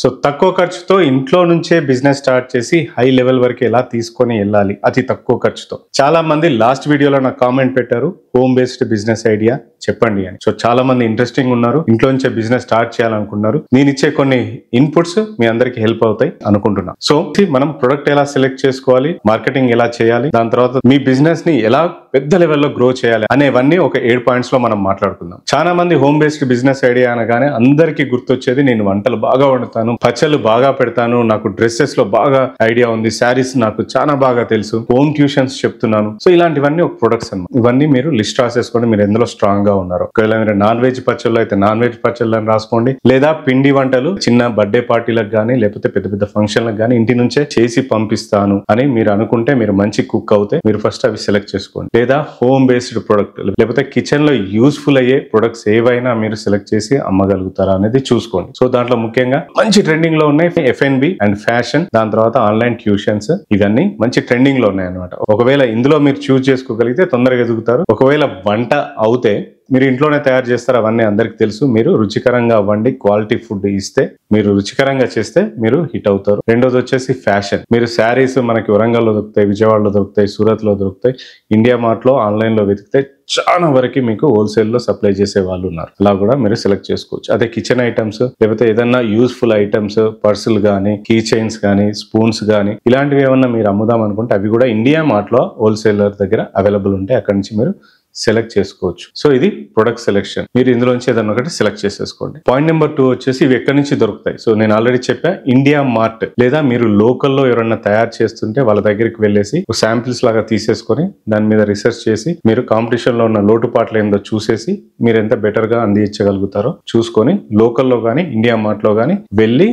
So తక్కువ ఖర్చుతో ఇంట్లో నుంచే బిజినెస్ స్టార్ట్ చేసి హై లెవెల్ వరకు ఎలా తీసుకొని వెళ్ళాలి అతి తక్కువ ఖర్చుతో. చాలా మంది లాస్ట్ వీడియోలో నాకు కామెంట్ పెట్టారు, హోమ్ బేస్డ్ బిజినెస్ ఐడియా చెప్పండి అని. సో చాలా మంది ఇంట్రెస్టింగ్ ఉన్నారు, ఇంట్లో నుంచే బిజినెస్ స్టార్ట్ చేయాలనుకున్నారు. నేను ఇచ్చే కొన్ని ఇన్పుట్స్ మీ అందరికి హెల్ప్ అవుతాయి అనుకుంటున్నా. సో మనం ప్రొడక్ట్ ఎలా సెలెక్ట్ చేసుకోవాలి, మార్కెటింగ్ ఎలా చేయాలి, దాని తర్వాత మీ బిజినెస్ ని ఎలా పెద్ద లెవెల్లో గ్రో చేయాలి అనేవన్నీ ఒక 7 పాయింట్స్ లో మనం మాట్లాడుకుందాం. చాలా మంది హోమ్ బేస్డ్ బిజినెస్ ఐడియా అనగానే అందరికీ గుర్తొచ్చేది, నేను వంటలు బాగా వండుతాను, పచ్చళ్ళు బాగా పెడతాను, నాకు డ్రెస్సెస్ లో బాగా ఐడియా ఉంది, శారీస్ నాకు చాలా బాగా తెలుసు, హోమ్ ట్యూషన్స్ చెప్తున్నాను. సో ఇలాంటివన్నీ ఒక ప్రొడక్ట్స్ అన్నమాట. ఇవన్నీ మీరు లిస్ట్ రాసేసుకోండి, మీరు ఎందులో స్ట్రాంగ్ గా ఉన్నారు. ఒకవేళ మీరు నాన్ వెజ్ పచ్చళ్ళు అయితే నాన్ వెజ్ పచ్చళ్ళు అని రాసుకోండి, లేదా పిండి వంటలు చిన్న బర్త్డే పార్టీలకు కానీ లేకపోతే పెద్ద పెద్ద ఫంక్షన్లకు కానీ ఇంటి నుంచే చేసి పంపిస్తాను అని మీరు అనుకుంటే, మీరు మంచి కుక్ అవుతే మీరు ఫస్ట్ అవి సెలెక్ట్ చేసుకోండి. లేదా హోమ్ బేస్డ్ ప్రొడక్ట్ లేకపోతే కిచెన్ లో యూస్ఫుల్ అయ్యే ప్రొడక్ట్స్ ఏవైనా మీరు సెలెక్ట్ చేసి అమ్మగలుగుతారా అనేది చూసుకోండి. సో దాంట్లో ముఖ్యంగా మంచి ట్రెండింగ్ లో ఉన్నాయి F&B అండ్ ఫ్యాషన్, దాని తర్వాత ఆన్లైన్ ట్యూషన్స్, ఇవన్నీ మంచి ట్రెండింగ్ లో ఉన్నాయి అనమాట. ఒకవేళ ఇందులో మీరు చూస్ చేసుకోగలిగితే తొందరగా ఎదుగుతారు. ఒకవేళ వంట అవుతే మీరు ఇంట్లోనే తయారు చేస్తారు, అవన్నీ అందరికి తెలుసు. మీరు రుచికరంగా వండి క్వాలిటీ ఫుడ్ ఇస్తే, మీరు రుచికరంగా చేస్తే మీరు హిట్ అవుతారు. రెండోది వచ్చేసి ఫ్యాషన్. మీరు శారీస్ మనకి వరంగల్లో దొరుకుతాయి, విజయవాడలో దొరుకుతాయి, సూరత్ లో దొరుకుతాయి, ఇండియా మార్ట్ లో ఆన్లైన్ లో వెతికితే చాలా వరకు మీకు హోల్సేల్ లో సప్లై చేసే వాళ్ళు ఉన్నారు. అలా కూడా మీరు సెలెక్ట్ చేసుకోవచ్చు. అదే కిచెన్ ఐటమ్స్ లేకపోతే ఏదన్నా యూస్ఫుల్ ఐటమ్స్, పర్సులు గానీ, కీ చైన్స్ గానీ, స్పూన్స్ గానీ, ఇలాంటివి ఏమన్నా మీరు అమ్ముదాం అనుకుంటే అవి కూడా ఇండియా మార్ట్ లో హోల్సేలర్ దగ్గర అవైలబుల్ ఉంటాయి. అక్కడి నుంచి మీరు సెలెక్ట్ చేసుకోవచ్చు. సో ఇది ప్రొడక్ట్ సెలెక్షన్. మీరు ఇందులోంచి ఏదన్నా ఒకటి సెలెక్ట్ చేసేసుకోండి. పాయింట్ నెంబర్ 2 వచ్చేసి ఇవి ఎక్కడి నుంచి దొరుకుతాయి. సో నేను ఆల్రెడీ చెప్పా, ఇండియా మార్ట్ లేదా మీరు లోకల్లో ఎవరైనా తయారు చేస్తుంటే వాళ్ళ దగ్గరికి వెళ్ళేసి శాంపిల్స్ లాగా తీసేసుకొని దాని మీద రీసెర్చ్ చేసి మీరు కాంపిటీషన్ లో ఉన్న లోటుపాట్లు ఏందో చూసేసి మీరు ఎంత బెటర్ గా అందించగలుగుతారో చూసుకొని లోకల్లో గానీ ఇండియా మార్ట్ లో గానీ వెళ్ళి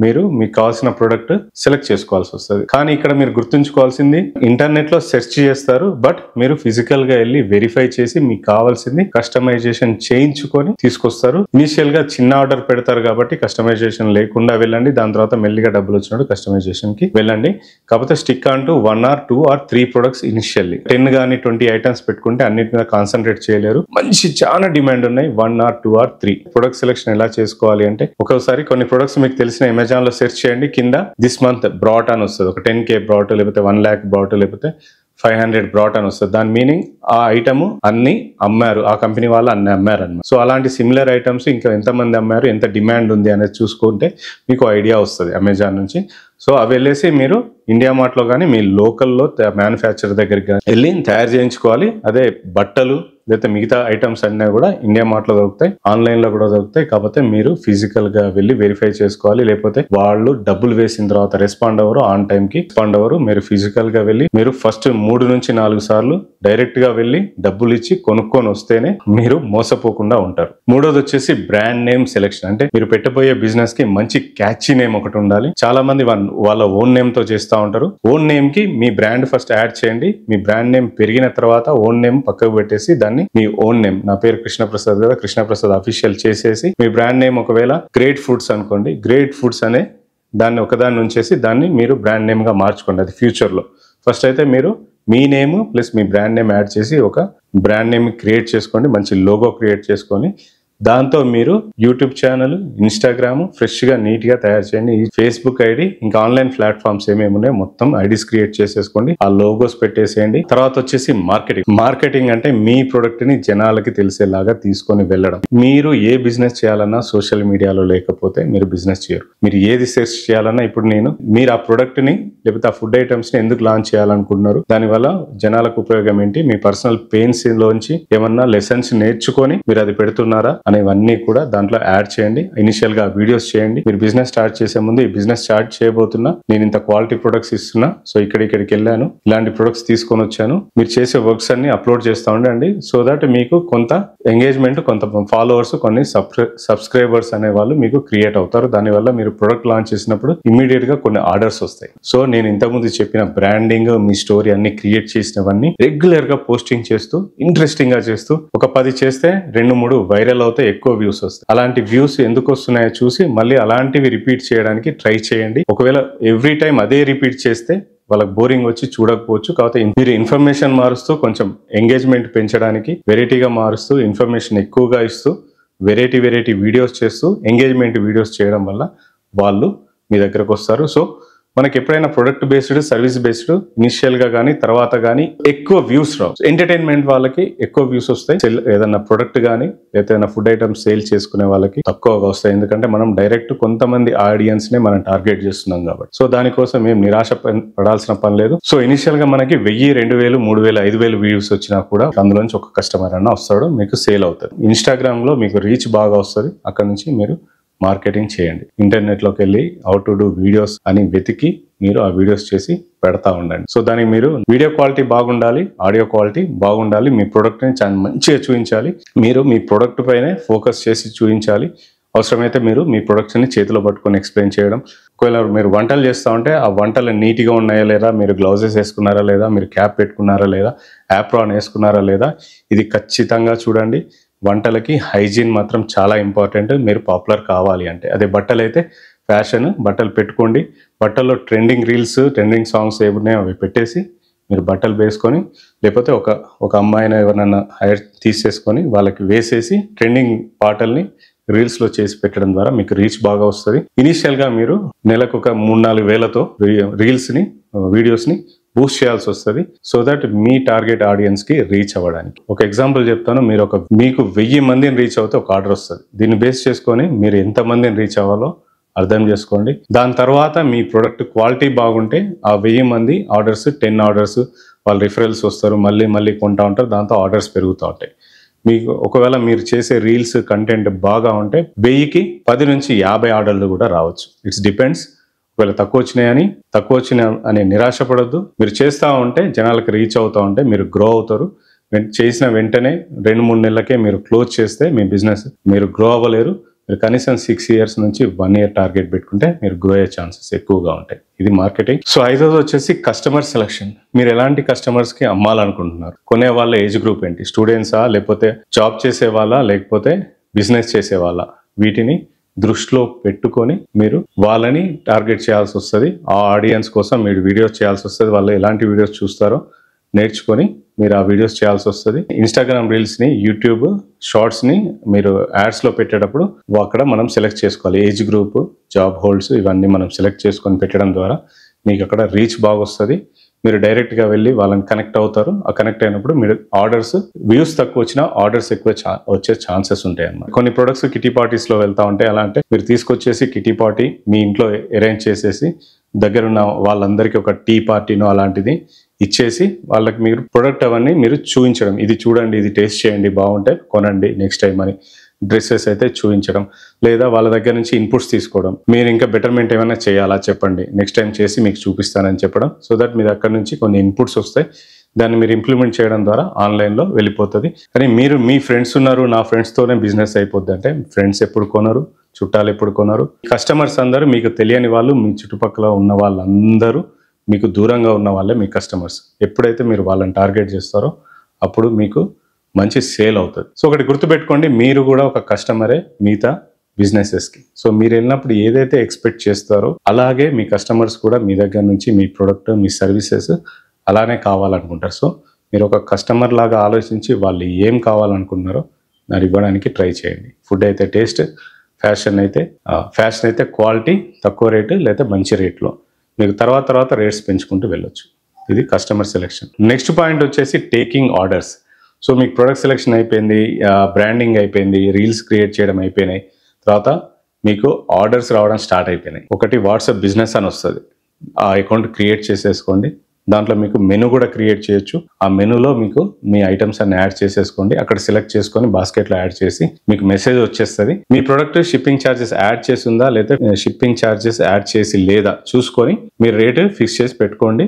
మీరు మీకు కావాల్సిన ప్రొడక్ట్ సెలెక్ట్ చేసుకోవాల్సి వస్తుంది. కానీ ఇక్కడ మీరు గుర్తుంచుకోవాల్సింది, ఇంటర్నెట్ లో సెర్చ్ చేస్తారు, బట్ మీరు ఫిజికల్ గా వెళ్ళి వెరిఫై చేసి మీకు కావాల్సింది కస్టమైజేషన్ చేయించుకొని తీసుకొస్తారు. ఇనిషియల్ గా చిన్న ఆర్డర్ పెడతారు కాబట్టి కస్టమైజేషన్ లేకుండా వెళ్ళండి, దాని తర్వాత మెల్లిగా డబ్బులు వచ్చినప్పుడు కస్టమైజేషన్ కి వెళ్ళండి. కాకపోతే స్టిక్ అంటూ 1 or 2 or 3 ప్రొడక్ట్స్ ఇనిషియల్లీ. 10 కానీ 20 ఐటమ్స్ పెట్టుకుంటే అన్నిటి మీద కాన్సన్ట్రేట్ చేయలేరు. మంచి చాలా డిమాండ్ ఉన్నాయి 1 or 2 or 3 ప్రొడక్ట్ సెలెక్షన్ ఎలా చేసుకోవాలి అంటే, ఒకసారి కొన్ని ప్రొడక్ట్స్ మీకు తెలిసిన అమెజాన్ లో సెర్చ్ చేయండి, కింద దిస్ మంత్ బ్రాట్ అని వస్తుంది. ఒక 10K బ్రాట్ లేకపోతే 1 lakh బ్రాట్ లేకపోతే 500 బ్రాట్ అని వస్తుంది. దాని మీనింగ్ ఆ ఐటమ్ అన్ని అమ్మారు, ఆ కంపెనీ వాళ్ళు అన్ని అమ్మారు అన్నమాట. సో అలాంటి సిమిలర్ ఐటమ్స్ ఇంకా ఎంతమంది అమ్మారు, ఎంత డిమాండ్ ఉంది అనేది చూసుకుంటే మీకు ఐడియా వస్తుంది అమెజాన్ నుంచి. సో అవి వెళ్ళేసి మీరు ఇండియా మార్ట్ లో కానీ మీ లోకల్లో మ్యానుఫ్యాక్చర్ దగ్గరికి వెళ్ళి తయారు చేయించుకోవాలి. అదే బట్టలు లేకపోతే మిగతా ఐటమ్స్ అన్నీ కూడా ఇండియా మార్ట్ లో దొరుకుతాయి, ఆన్లైన్ లో కూడా దొరుకుతాయి. కాకపోతే మీరు ఫిజికల్ గా వెళ్ళి వెరిఫై చేసుకోవాలి. లేకపోతే వాళ్ళు డబ్బులు వేసిన తర్వాత రెస్పాండ్ అవ్వరు, ఆన్ టైం కి రెస్పాండ్ అవ్వరు. మీరు ఫిజికల్ గా వెళ్ళి మీరు ఫస్ట్ 3 నుంచి 4 సార్లు డైరెక్ట్ గా వెళ్ళి డబ్బులు ఇచ్చి కొనుక్కొని వస్తేనే మీరు మోసపోకుండా ఉంటారు. మూడోది వచ్చేసి బ్రాండ్ నేమ్ సెలెక్షన్. అంటే మీరు పెట్టబోయే బిజినెస్ కి మంచి క్యాచీ నేమ్ ఒకటి ఉండాలి. చాలా మంది వాళ్ళ ఓన్ నేమ్ తో చేస్తూ ఉంటారు. ఓన్ నేమ్ కి మీ బ్రాండ్ ఫస్ట్ యాడ్ చేయండి. మీ బ్రాండ్ నేమ్ పెరిగిన తర్వాత ఓన్ నేమ్ పక్కకు పెట్టేసి దాన్ని మీ ఓన్ నేమ్, నా పేరు కృష్ణప్రసాద్ కదా, కృష్ణప్రసాద్ అఫీషియల్ చేసేసి మీ బ్రాండ్ నేమ్ ఒకవేళ గ్రేట్ ఫుడ్స్ అనుకోండి, గ్రేట్ ఫుడ్స్ అనే దాన్ని ఒకదాన్ని ఉంచేసి దాన్ని మీరు బ్రాండ్ నేమ్ గా మార్చుకోండి. అది ఫ్యూచర్ లో. ఫస్ట్ అయితే మీరు మీ నేమ్ ప్లస్ మీ బ్రాండ్ నేమ్ యాడ్ చేసి ఒక బ్రాండ్ నేమ్ క్రియేట్ చేసుకోండి, మంచి లోగో క్రియేట్ చేసుకొని దాంతో మీరు యూట్యూబ్ ఛానల్, ఇన్స్టాగ్రామ్ ఫ్రెష్ గా నీట్ గా తయారు చేయండి. ఫేస్బుక్ ఐడి, ఇంకా ఆన్లైన్ ప్లాట్ఫామ్స్ ఏమేమి ఉన్నాయో మొత్తం ఐడీస్ క్రియేట్ చేసేసుకోండి, ఆ లోగోస్ పెట్టేసేయండి. తర్వాత వచ్చేసి మార్కెటింగ్. మార్కెటింగ్ అంటే మీ ప్రొడక్ట్ ని జనాలకి తెలిసేలాగా తీసుకొని వెళ్ళడం. మీరు ఏ బిజినెస్ చేయాలన్నా సోషల్ మీడియాలో లేకపోతే మీరు బిజినెస్ చేయరు. మీరు ఏది సెర్చ్ చేయాలన్నా, ఇప్పుడు మీరు ఆ ప్రొడక్ట్ ని లేకపోతే ఆ ఫుడ్ ఐటమ్స్ ని ఎందుకు లాంచ్ చేయాలనుకుంటున్నారు, దానివల్ల జనాలకు ఉపయోగం ఏంటి, మీ పర్సనల్ పెయిన్స్ లోంచి ఏమన్నా లెసన్స్ నేర్చుకొని మీరు అది పెడుతున్నారా అనేవన్నీ కూడా దాంట్లో యాడ్ చేయండి. ఇనిషియల్ గా వీడియోస్ చేయండి. మీరు బిజినెస్ స్టార్ట్ చేసే ముందు ఈ బిజినెస్ స్టార్ట్ చేయబోతున్నా, నేను ఇంత క్వాలిటీ ప్రొడక్ట్స్ ఇస్తున్నా, సో ఇక్కడికి వెళ్ళాను, ఇలాంటి ప్రొడక్ట్స్ తీసుకొని వచ్చాను, మీరు చేసే వర్క్స్ అన్ని అప్లోడ్ చేస్తూ ఉండండి. సో దట్ మీకు కొంత ఎంగేజ్మెంట్, కొంత ఫాలోవర్స్, కొన్ని సబ్స్క్రైబర్స్ అనే వాళ్ళు మీకు క్రియేట్ అవుతారు. దానివల్ల మీరు ప్రొడక్ట్ లాంచ్ చేసినప్పుడు ఇమీడియట్ గా కొన్ని ఆర్డర్స్ వస్తాయి. సో నేను ఇంతకుముందు చెప్పిన బ్రాండింగ్, మీ స్టోరీ అన్ని క్రియేట్ చేసినవన్నీ రెగ్యులర్ గా పోస్టింగ్ చేస్తూ, ఇంట్రెస్టింగ్ గా చేస్తూ, ఒక 10 చేస్తే 2-3 వైరల్ అవుతాయి, ఎక్కువ వ్యూస్ వస్తాయి. అలాంటి వ్యూస్ ఎందుకు వస్తున్నాయో చూసి మళ్ళీ అలాంటివి రిపీట్ చేయడానికి ట్రై చేయండి. ఒకవేళ ఎవ్రీ టైం అదే రిపీట్ చేస్తే వాళ్ళకి బోరింగ్ వచ్చి చూడకపోవచ్చు. కాబట్టి మీరు ఇన్ఫర్మేషన్ మారుస్తూ, కొంచెం ఎంగేజ్మెంట్ పెంచడానికి వెరైటీగా మారుస్తూ, ఇన్ఫర్మేషన్ ఎక్కువగా ఇస్తూ, వెరైటీ వీడియోస్ చేస్తూ, ఎంగేజ్మెంట్ వీడియోస్ చేయడం వల్ల వాళ్ళు మీ దగ్గరకు వస్తారు. సో మనకి ఎప్పుడైనా product based, service based initial గా కానీ తర్వాత కానీ ఎక్కువ వ్యూస్ రావు. ఎంటర్టైన్మెంట్ వాళ్ళకి ఎక్కువ వ్యూస్ వస్తాయి. ఏదైనా ప్రొడక్ట్ కానీ ఏదైనా ఫుడ్ ఐటమ్స్ సేల్ చేసుకునే వాళ్ళకి తక్కువగా వస్తాయి. ఎందుకంటే మనం డైరెక్ట్ కొంతమంది ఆడియన్స్ నే మనం టార్గెట్ చేస్తున్నాం కాబట్టి. సో దానికోసం ఏం నిరాశ పడాల్సిన పని లేదు. సో ఇనిషియల్ గా మనకి 1000, 2000, 3000, 5000 వ్యూస్ వచ్చినా కూడా అందులోంచి ఒక కస్టమర్ అన్న వస్తాడు, మీకు సేల్ అవుతుంది. ఇన్స్టాగ్రామ్ లో మీకు రీచ్ బాగా వస్తుంది. అక్కడ నుంచి మీరు మార్కెటింగ్ చేయండి. ఇంటర్నెట్ లోకి వెళ్ళి హౌ టు డూ వీడియోస్ అని వెతికి మీరు ఆ వీడియోస్ చేసి పెడతా ఉండండి. సో దానికి మీరు వీడియో క్వాలిటీ బాగుండాలి, ఆడియో క్వాలిటీ బాగుండాలి, మీ ప్రొడక్ట్ ని చాలా మంచిగా చూపించాలి. మీరు మీ ప్రొడక్ట్ పైనే ఫోకస్ చేసి చూపించాలి. అవసరమైతే మీరు మీ ప్రొడక్ట్స్ ని చేతిలో పట్టుకొని ఎక్స్ప్లెయిన్ చేయడం. ఒకవేళ మీరు వంటలు చేస్తూ ఉంటే ఆ వంటలు నీట్గా ఉన్నాయా లేదా, మీరు గ్లౌజెస్ వేసుకున్నారా లేదా, మీరు క్యాప్ పెట్టుకున్నారా లేదా, యాప్రాన్ వేసుకున్నారా లేదా, ఇది ఖచ్చితంగా చూడండి. వంటలకి హైజీన్ మాత్రం చాలా ఇంపార్టెంట్. మీరు పాపులర్ కావాలి అంటే. అదే బట్టలు అయితే ఫ్యాషన్, బట్టలు పెట్టుకోండి. బట్టల్లో ట్రెండింగ్ రీల్స్, ట్రెండింగ్ సాంగ్స్ ఏమున్నాయో అవి పెట్టేసి మీరు బట్టలు వేసుకొని, లేకపోతే ఒక అమ్మాయిని ఎవరినైనా హైర్ తీసేసుకొని వాళ్ళకి వేసేసి ట్రెండింగ్ పాటల్ని రీల్స్లో చేసి పెట్టడం ద్వారా మీకు రీచ్ బాగా వస్తుంది. ఇనీషియల్గా మీరు నెలకు ఒక 3-4 వేలతో రీల్స్ని, వీడియోస్ని బూస్ట్ చేయాల్సి వస్తుంది. So that me target audience కి రీచ్ అవ్వడానికి. ఒక ఎగ్జాంపుల్ చెప్తాను. మీకు 1000 మందిని రీచ్ అవుతే ఒక ఆర్డర్ వస్తుంది. దీన్ని బేస్ చేసుకొని మీరు ఎంత మందిని రీచ్ అవ్వాలో అర్థం చేసుకోండి. దాని తర్వాత మీ ప్రొడక్ట్ క్వాలిటీ బాగుంటే ఆ 1000 మంది ఆర్డర్స్, 10 ఆర్డర్స్ వాళ్ళు రిఫరల్స్ వస్తారు, మళ్ళీ కొంటా ఉంటారు. దాంతో ఆర్డర్స్ పెరుగుతూ ఉంటాయి. మీకు ఒకవేళ మీరు చేసే రీల్స్ కంటెంట్ బాగా ఉంటే 1000కి 10 నుంచి 50 ఆర్డర్లు కూడా రావచ్చు. It's depends. ఒకవేళ తక్కువ వచ్చినాయని నిరాశపడద్దు. మీరు చేస్తూ ఉంటే జనాలకు రీచ్ అవుతూ ఉంటే మీరు గ్రో అవుతారు. చేసిన వెంటనే 2-3 నెలలకే మీరు క్లోజ్ చేస్తే మీ బిజినెస్ మీరు గ్రో అవ్వలేరు. మీరు కనీసం 6 ఇయర్స్ నుంచి 1 ఇయర్ టార్గెట్ పెట్టుకుంటే మీరు గ్రో అయ్యే ఛాన్సెస్ ఎక్కువగా ఉంటాయి. ఇది మార్కెటింగ్. సో 5వ వచ్చేసి కస్టమర్ సెలక్షన్. మీరు ఎలాంటి కస్టమర్స్ కి అమ్మాలనుకుంటున్నారు? కొనే వాళ్ళ ఏజ్ గ్రూప్ ఏంటి? స్టూడెంట్సా, లేకపోతే జాబ్ చేసే వాళ్ళ, లేకపోతే బిజినెస్ చేసే వాళ్ళ? వీటిని దృష్టిలో పెట్టుకొని మీరు వాళ్ళని టార్గెట్ చేయాల్సి వస్తుంది. ఆ ఆడియన్స్ కోసం మీరు వీడియోస్ చేయాల్సి వస్తుంది. వాళ్ళు ఎలాంటి వీడియోస్ చూస్తారో నేర్చుకొని మీరు ఆ వీడియోస్ చేయాల్సి వస్తుంది. ఇన్స్టాగ్రామ్ రీల్స్ని, యూట్యూబ్ షార్ట్స్ని మీరు యాడ్స్లో పెట్టేటప్పుడు అక్కడ మనం సెలెక్ట్ చేసుకోవాలి. ఏజ్ గ్రూప్, జాబ్ హోల్డ్స్ ఇవన్నీ మనం సెలెక్ట్ చేసుకొని పెట్టడం ద్వారా మీకు అక్కడ రీచ్ బాగా వస్తుంది. మీరు డైరెక్ట్గా వెళ్ళి వాళ్ళని కనెక్ట్ అవుతారు. ఆ కనెక్ట్ అయినప్పుడు మీరు ఆర్డర్స్, వ్యూస్ తక్కువ వచ్చినా ఆర్డర్స్ ఎక్కువ వచ్చే ఛాన్సెస్ ఉంటాయి అన్నమాట. కొన్ని ప్రొడక్ట్స్ కిటీ పార్టీస్లో వెళ్తా ఉంటాయి. అలా అంటే మీరు తీసుకొచ్చేసి కిటీ పార్టీ మీ ఇంట్లో అరేంజ్ చేసేసి దగ్గరున్న వాళ్ళందరికీ ఒక టీ పార్టీనో అలాంటిది ఇచ్చేసి వాళ్ళకి మీరు ప్రొడక్ట్ అవన్నీ మీరు చూపించడం. ఇది చూడండి, ఇది టేస్ట్ చేయండి, బాగుంటే కొనండి నెక్స్ట్ టైం అని. డ్రెస్సెస్ అయితే చూపించడం, లేదా వాళ్ళ దగ్గర నుంచి ఇన్పుట్స్ తీసుకోవడం. మీరు ఇంకా బెటర్మెంట్ ఏమైనా చేయాలా చెప్పండి, నెక్స్ట్ టైం చేసి మీకు చూపిస్తానని చెప్పడం. సో దట్ మీరు అక్కడ నుంచి కొన్ని ఇన్పుట్స్ వస్తాయి. దాన్ని మీరు ఇంప్లిమెంట్ చేయడం ద్వారా ఆన్లైన్లో వెళ్ళిపోతుంది. కానీ మీరు మీ ఫ్రెండ్స్ ఉన్నారు, నా ఫ్రెండ్స్తోనే బిజినెస్ అయిపోద్ది అంటే ఫ్రెండ్స్ ఎప్పుడు కొనరు, చుట్టాలు ఎప్పుడు కొనరు. కస్టమర్స్ అందరూ మీకు తెలియని వాళ్ళు, మీ చుట్టుపక్కల ఉన్న వాళ్ళందరూ మీకు దూరంగా ఉన్న వాళ్ళే మీ కస్టమర్స్. ఎప్పుడైతే మీరు వాళ్ళని టార్గెట్ చేస్తారో అప్పుడు మీకు మంచి సేల్ అవుతుంది. సో ఒకటి గుర్తుపెట్టుకోండి, మీరు కూడా ఒక కస్టమరే మిగతా బిజినెసెస్కి. సో మీరు వెళ్ళినప్పుడు ఏదైతే ఎక్స్పెక్ట్ చేస్తారో అలాగే మీ కస్టమర్స్ కూడా మీ దగ్గర నుంచి మీ ప్రొడక్ట్, మీ సర్వీసెస్ అలానే కావాలనుకుంటారు. సో మీరు ఒక కస్టమర్ లాగా ఆలోచించి వాళ్ళు ఏం కావాలనుకుంటున్నారో దాన్ని ఇవ్వడానికి ట్రై చేయండి. ఫుడ్ అయితే టేస్ట్, ఫ్యాషన్ అయితే క్వాలిటీ, తక్కువ రేటు లేదా మంచి రేట్లో. మీకు తర్వాత రేట్స్ పెంచుకుంటూ వెళ్ళొచ్చు. ఇది కస్టమర్ సెలెక్షన్. నెక్స్ట్ పాయింట్ వచ్చేసి టేకింగ్ ఆర్డర్స్. సో మీకు ప్రొడక్ట్ సెలెక్షన్ అయిపోయింది, బ్రాండింగ్ అయిపోయింది, రీల్స్ క్రియేట్ చేయడం అయిపోయినాయి, తర్వాత మీకు ఆర్డర్స్ రావడం స్టార్ట్ అయిపోయినాయి. ఒకటి వాట్సాప్ బిజినెస్ అని వస్తుంది. ఆ అకౌంట్ క్రియేట్ చేసేసుకోండి. దాంట్లో మీకు మెనూ కూడా క్రియేట్ చేయొచ్చు. ఆ మెనూలో మీకు మీ ఐటమ్స్ అన్ని యాడ్ చేసేసుకోండి. అక్కడ సెలెక్ట్ చేసుకొని బాస్కెట్లో యాడ్ చేసి మీకు మెసేజ్ వచ్చేస్తుంది. మీ ప్రొడక్ట్ షిప్పింగ్ ఛార్జెస్ యాడ్ చేసి ఉందా లేదా షిప్పింగ్ ఛార్జెస్ యాడ్ చేసి లేదా చూసుకొని మీరు రేటు ఫిక్స్ చేసి పెట్టుకోండి.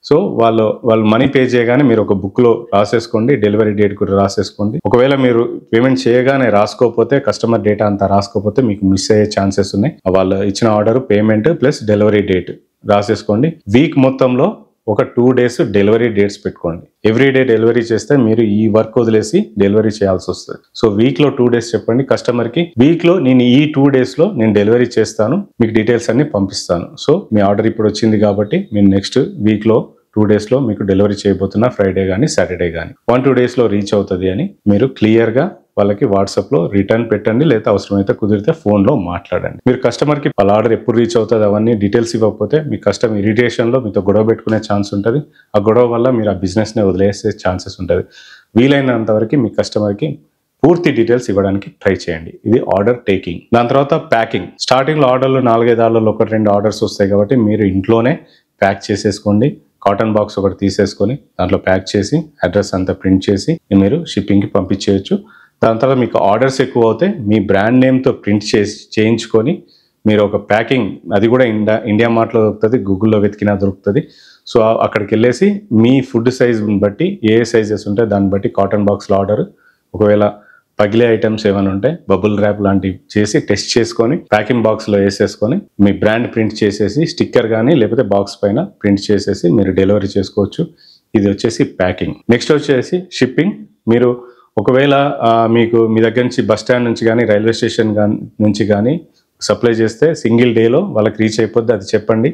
సో వాళ్ళు మనీ పే చేయగానే మీరు ఒక బుక్లో రాసేసుకోండి, డెలివరీ డేట్ కూడా రాసేసుకోండి. ఒకవేళ మీరు పేమెంట్ చేయగానే రాసుకోకపోతే, కస్టమర్ డేటా అంతా రాసుకోకపోతే మీకు మిస్ అయ్యే ఛాన్సెస్ ఉన్నాయి. వాళ్ళు ఇచ్చిన order, payment plus delivery date రాసేసుకోండి. వీక్ మొత్తంలో ఒక 2 days డెలివరీ డేట్స్ పెట్టుకోండి. ఎవ్రీడే డెలివరీ చేస్తే మీరు ఈ వర్క్ వదిలేసి డెలివరీ చేయాల్సి వస్తుంది. సో వీక్లో 2 days చెప్పండి కస్టమర్కి, వీక్లో నేను ఈ 2 daysలో నేను డెలివరీ చేస్తాను, మీకు డీటెయిల్స్ అన్ని పంపిస్తాను. సో మీ ఆర్డర్ ఇప్పుడు వచ్చింది కాబట్టి మీరు నెక్స్ట్ వీక్లో 2 daysలో మీకు డెలివరీ చేయబోతున్నా, ఫ్రైడే కానీ సాటర్డే కానీ 1-2 daysలో రీచ్ అవుతుంది అని మీరు క్లియర్గా వాళ్ళకి వాట్సాప్లో రిటర్న్ పెట్టండి, లేదా అవసరమైతే కుదిరితే ఫోన్లో మాట్లాడండి. మీరు కస్టమర్కి వాళ్ళ ఆర్డర్ ఎప్పుడు రీచ్ అవుతుంది అవన్నీ డీటెయిల్స్ ఇవ్వకపోతే మీ కస్టమర్ ఇరిటేషన్లో మీతో గొడవ పెట్టుకునే ఛాన్స్ ఉంటుంది. ఆ గొడవ వల్ల మీరు ఆ బిజినెస్ని వదిలేసే ఛాన్సెస్ ఉంటుంది. వీలైనంత వరకు మీ కస్టమర్కి పూర్తి డీటెయిల్స్ ఇవ్వడానికి ట్రై చేయండి. ఇది ఆర్డర్ టేకింగ్. దాని తర్వాత ప్యాకింగ్. స్టార్టింగ్లో ఆర్డర్లు 4-5 ఆర్డర్లు 1-2 ఆర్డర్స్ వస్తాయి కాబట్టి మీరు ఇంట్లోనే ప్యాక్ చేసేసుకోండి. కాటన్ బాక్స్ ఒకటి తీసేసుకొని దాంట్లో ప్యాక్ చేసి అడ్రస్ అంతా ప్రింట్ చేసి మీరు షిప్పింగ్కి పంపించేయచ్చు. దాని తర్వాత మీకు ఆర్డర్స్ ఎక్కువ అవుతాయి, మీ బ్రాండ్ నేమ్తో ప్రింట్ చేయించుకొని మీరు ఒక ప్యాకింగ్, అది కూడా ఇండియా మార్ట్లో దొరుకుతుంది, గూగుల్లో వెతికినా దొరుకుతుంది. సో అక్కడికి వెళ్ళేసి మీ ఫుడ్ సైజ్ని బట్టి ఏ సైజెస్ ఉంటాయి దాన్ని బట్టి కాటన్ బాక్స్లో ఆర్డర్, ఒకవేళ పగిలే ఐటమ్స్ ఏమైనా ఉంటే బబుల్ ర్యాప్ లాంటివి చేసి టెస్ట్ చేసుకొని ప్యాకింగ్ బాక్స్లో వేసేసుకొని మీ బ్రాండ్ ప్రింట్ చేసేసి స్టిక్కర్ కానీ లేకపోతే బాక్స్ పైన ప్రింట్ చేసేసి మీరు డెలివరీ చేసుకోవచ్చు. ఇది వచ్చేసి ప్యాకింగ్. నెక్స్ట్ వచ్చేసి షిప్పింగ్. మీరు ఒకవేళ మీకు మీ దగ్గర నుంచి బస్ స్టాండ్ నుంచి కానీ రైల్వే స్టేషన్ నుంచి కానీ సప్లై చేస్తే సింగిల్ డేలో వాళ్ళకి రీచ్ అయిపోద్ది, అది చెప్పండి.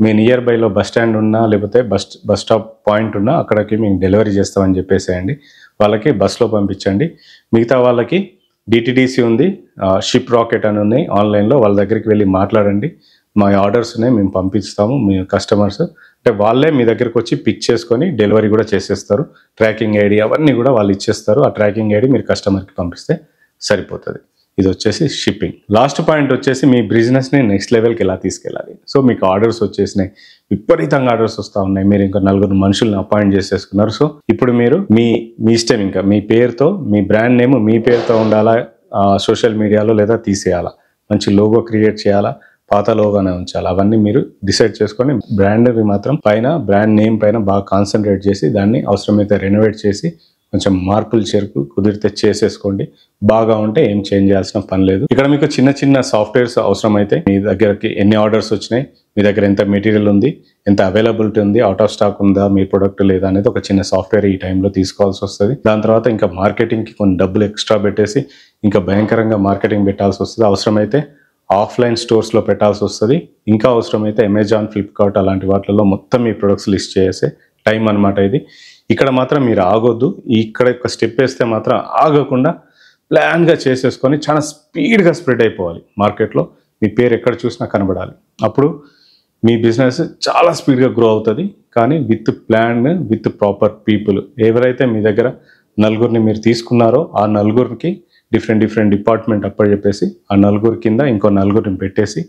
మీ నియర్ బైలో బస్ స్టాండ్ ఉన్నా లేకపోతే బస్ స్టాప్ పాయింట్ ఉన్నా అక్కడికి మేము డెలివరీ చేస్తామని చెప్పేసేయండి. వాళ్ళకి బస్లో పంపించండి. మిగతా వాళ్ళకి డిటిడిసి ఉంది, షిప్ రాకెట్ అని ఉన్నాయి ఆన్లైన్లో, వాళ్ళ దగ్గరికి వెళ్ళి మాట్లాడండి. మా ఆర్డర్స్ ఉన్నాయి, మేము పంపిస్తాము. మీ కస్టమర్స్ అంటే వాళ్ళే మీ దగ్గరకు వచ్చి పిక్ చేసుకొని డెలివరీ కూడా చేసేస్తారు. ట్రాకింగ్ ఐడి అవన్నీ కూడా వాళ్ళు ఇచ్చేస్తారు. ఆ ట్రాకింగ్ ఐడి మీరు కస్టమర్కి పంపిస్తే సరిపోతుంది. ఇది వచ్చేసి షిప్పింగ్. లాస్ట్ పాయింట్ వచ్చేసి మీ బిజినెస్ని నెక్స్ట్ లెవెల్కి ఎలా తీసుకెళ్ళాలి. సో మీకు ఆర్డర్స్ వచ్చేసినాయి, విపరీతంగా ఆర్డర్స్ వస్తూ ఉన్నాయి, మీరు ఇంకా 4 మనుషుల్ని అపాయింట్ చేసేసుకున్నారు. సో ఇప్పుడు మీరు మీ ఇష్టం, ఇంకా మీ పేరుతో మీ బ్రాండ్ నేమ్ మీ పేరుతో ఉండాలా, సోషల్ మీడియాలో లేదా తీసేయాలా, మంచి లోగో క్రియేట్ చేయాలా, పాత లోగోనే ఉంచాలి, అవన్నీ మీరు డిసైడ్ చేసుకొని బ్రాండ్ మాత్రం పైన బ్రాండ్ నేమ్ పైన బాగా కాన్సన్ట్రేట్ చేసి దాన్ని అవసరమైతే రెనోవేట్ చేసి కొంచెం మార్పులు చెరుకు కుదిరితే చేసేసుకోండి. బాగా ఉంటే ఏం చేంజ్ చేయాల్సిన పని లేదు. ఇక్కడ మీకు చిన్న చిన్న సాఫ్ట్వేర్స్ అవసరమైతే మీ దగ్గరకి ఎన్ని ఆర్డర్స్ వచ్చినాయి, మీ దగ్గర ఎంత మెటీరియల్ ఉంది, ఎంత అవైలబిలిటీ ఉంది, అవుట్ ఆఫ్ స్టాక్ ఉందా మీ ప్రొడక్ట్ లేదా అనేది ఒక చిన్న సాఫ్ట్వేర్ ఈ టైంలో తీసుకోవాల్సి వస్తుంది. దాని తర్వాత ఇంకా మార్కెటింగ్కి కొన్ని డబ్బులు ఎక్స్ట్రా పెట్టేసి ఇంకా భయంకరంగా మార్కెటింగ్ పెట్టాల్సి వస్తుంది. అవసరమైతే ఆఫ్లైన్ స్టోర్స్లో పెట్టాల్సి వస్తుంది. ఇంకా అవసరమైతే అమెజాన్, ఫ్లిప్కార్ట్ అలాంటి వాటిల్లో మొత్తం మీ ప్రొడక్ట్స్ లిస్ట్ చేసే టైం అనమాట ఇది. ఇక్కడ మాత్రం మీరు ఆగొద్దు. ఇక్కడ ఒక స్టెప్ వేస్తే మాత్రం ఆగకుండా ప్లాన్గా చేసేసుకొని చాలా స్పీడ్గా స్ప్రెడ్ అయిపోవాలి. మార్కెట్లో మీ పేరు ఎక్కడ చూసినా కనబడాలి. అప్పుడు మీ బిజినెస్ చాలా స్పీడ్గా గ్రో అవుతుంది. కానీ with plan, with proper people. ఎవరైతే మీ దగ్గర 4 మీరు తీసుకున్నారో ఆ 4 డిఫరెంట్ డిపార్ట్మెంట్ అప్పచెప్పేసి ఆ 4 కింద ఇంకో 4 పెట్టేసి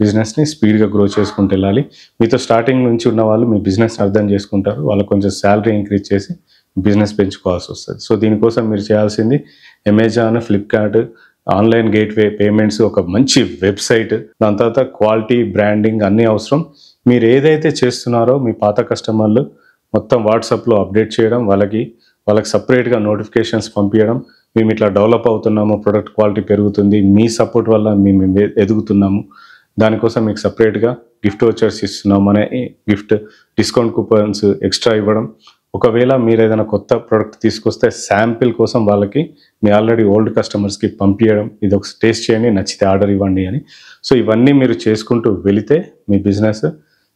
బిజినెస్ని స్పీడ్గా గ్రో చేసుకుంటూ వెళ్ళాలి. మీతో స్టార్టింగ్ నుంచి ఉన్న వాళ్ళు మీ బిజినెస్ అర్థం చేసుకుంటారు, వాళ్ళకు కొంచెం శాలరీ ఇంక్రీజ్ చేసి బిజినెస్ పెంచుకోవాల్సి వస్తుంది. సో దీనికోసం మీరు చేయాల్సింది Amazon, Flipkart, online gateway payments, ఒక మంచి వెబ్సైట్, దాని తర్వాత క్వాలిటీ, బ్రాండింగ్ అన్నీ అవసరం. మీరు ఏదైతే చేస్తున్నారో మీ పాత కస్టమర్లు మొత్తం వాట్సాప్లో అప్డేట్ చేయడం, వాళ్ళకి సపరేట్గా నోటిఫికేషన్స్ పంపించడం, మేము ఇట్లా డెవలప్ అవుతున్నాము, ప్రొడక్ట్ క్వాలిటీ పెరుగుతుంది, మీ సపోర్ట్ వల్ల మేము ఎదుగుతున్నాము, దానికోసం మీకు సపరేట్గా గిఫ్ట్ వోచర్స్ ఇస్తున్నాం అనే గిఫ్ట్ డిస్కౌంట్ కూపన్స్ ఎక్స్ట్రా ఇవ్వడం. ఒకవేళ మీరు ఏదైనా కొత్త ప్రోడక్ట్ తీసుకొస్తే శాంపిల్ కోసం వాళ్ళకి మీ ఆల్రెడీ ఓల్డ్ కస్టమర్స్కి పంపించడం, ఇది ఒక టేస్ట్ చేయండి, నచ్చితే ఆర్డర్ ఇవ్వండి అని. సో ఇవన్నీ మీరు చేసుకుంటూ వెళితే మీ బిజినెస్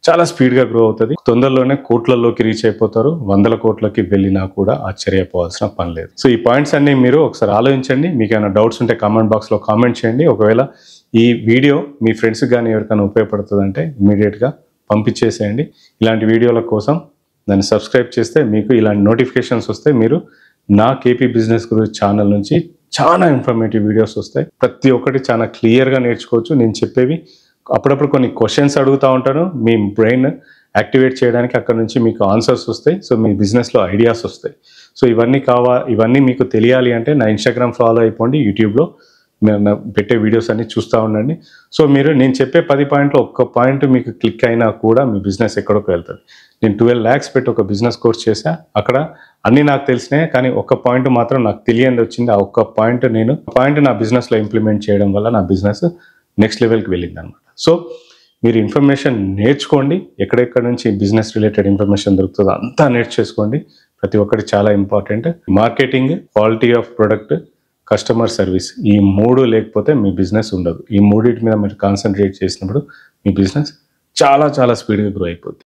చాలా స్పీడ్గా గ్రో అవుతుంది. తొందరలోనే కోట్లలోకి రీచ్ అయిపోతారు. 100 కోట్లకి వెళ్ళినా కూడా ఆశ్చర్యపోవాల్సిన పని లేదు. సో ఈ పాయింట్స్ అన్ని మీరు ఒకసారి ఆలోచించండి. మీకు ఏమైనా డౌట్స్ ఉంటే కామెంట్ బాక్స్లో కామెంట్ చేయండి. ఒకవేళ ఈ వీడియో మీ ఫ్రెండ్స్కి కానీ ఎవరికైనా ఉపయోగపడుతుందంటే ఇమీడియట్గా పంపించేసేయండి. ఇలాంటి వీడియోల కోసం దాన్ని సబ్స్క్రైబ్ చేస్తే మీకు ఇలాంటి నోటిఫికేషన్స్ వస్తాయి. మీరు నా కేపీ బిజినెస్ గురు ఛానల్ నుంచి చాలా ఇన్ఫర్మేటివ్ వీడియోస్ వస్తాయి. ప్రతి ఒక్కటి చాలా క్లియర్గా నేర్చుకోవచ్చు. నేను చెప్పేవి అప్పుడప్పుడు కొన్ని క్వశ్చన్స్ అడుగుతూ ఉంటాను, మీ బ్రెయిన్ యాక్టివేట్ చేయడానికి అక్కడ నుంచి మీకు ఆన్సర్స్ వస్తాయి. సో మీ బిజినెస్లో ఐడియాస్ వస్తాయి. సో ఇవన్నీ మీకు తెలియాలి అంటే నా ఇన్స్టాగ్రామ్ ఫాలో అయిపోండి, యూట్యూబ్లో నేను పెట్టే వీడియోస్ అన్ని చూస్తూ ఉండండి. సో నేను చెప్పే 10 పాయింట్లో ఒక్క పాయింట్ మీకు క్లిక్ అయినా కూడా మీ బిజినెస్ ఎక్కడికి వెళ్తుంది. నేను 12 lakhs పెట్టి ఒక బిజినెస్ కోర్స్ చేశా. అక్కడ అన్నీ నాకు తెలిసినాయి, కానీ ఒక్క పాయింట్ మాత్రం నాకు తెలియని వచ్చింది. ఆ ఒక్క పాయింట్ నా బిజినెస్లో ఇంప్లిమెంట్ చేయడం వల్ల నా బిజినెస్ నెక్స్ట్ లెవెల్కి వెళ్ళింది అనమాట. సో మీరు ఇన్ఫర్మేషన్ నేర్చుకోండి. ఎక్కడెక్కడ నుంచి బిజినెస్ రిలేటెడ్ ఇన్ఫర్మేషన్ దొరుకుతుందో అంతా నేర్చేసుకోండి. ప్రతి ఒక్కటి చాలా important. Marketing, quality of product, customer service, ఈ 3 లేకపోతే మీ బిజినెస్ ఉండదు. ఈ 3 మీద మీరు కాన్సన్ట్రేట్ చేసినప్పుడు మీ బిజినెస్ చాలా చాలా స్పీడ్గా గ్రో అయిపోద్ది.